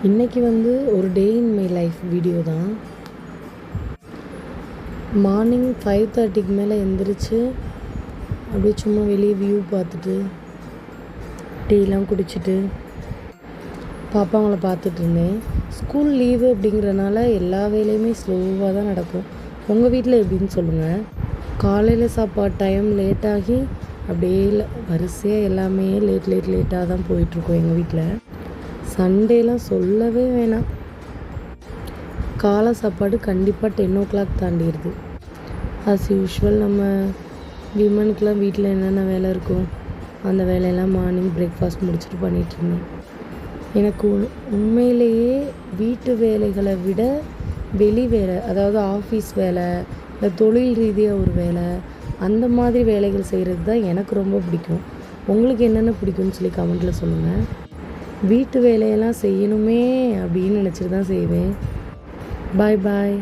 இன்றைக்கி ஒரு டே in my life video தான். மார்னிங் 5:30க்கு மேலே எந்திரிச்சு அப்படியே சும்மா வெளியே வியூ பார்த்துட்டு டீலாம் குடிச்சிட்டு பாப்பாங்களை பார்த்துட்டு இருந்தேன். ஸ்கூல் லீவு அப்படிங்கிறனால எல்லா வேலையுமே ஸ்லோவாக தான் நடக்கும். உங்கள் வீட்டில் எப்படின்னு சொல்லுங்கள். காலையில் சாப்பாடு டைம் லேட்டாகி அப்படியே வரிசையாக எல்லாமே லேட்டாக தான் போயிட்டுருக்கோம் எங்கள் வீட்டில். சண்டேலாம் சொல்லவே வேணாம். காலை சாப்பாடு கண்டிப்பாக 10 o'clock தாண்டிடுது. ஆஸ் யூஷுவல் நம்ம விமனுக்கெலாம் வீட்டில் என்னென்ன வேலை இருக்கும் அந்த வேலையெல்லாம் மார்னிங் பிரேக்ஃபாஸ்ட் முடிச்சுட்டு பண்ணிகிட்ருந்தேன். எனக்கு உண்மையிலேயே வீட்டு வேலைகளை விட வெளி வேலை, அதாவது ஆஃபீஸ் வேலை, இல்லை தொழில் ரீதியாக ஒரு வேலை, அந்த மாதிரி வேலைகள் செய்கிறது தான் எனக்கு ரொம்ப பிடிக்கும். உங்களுக்கு என்னென்ன பிடிக்கும்னு சொல்லி கமெண்ட்டில் சொல்லுங்கள். வீட்டு வேலையெல்லாம் செய்யணுமே அப்படின்னு நினச்சிட்டு தான் செய்வேன். பாய் பாய்.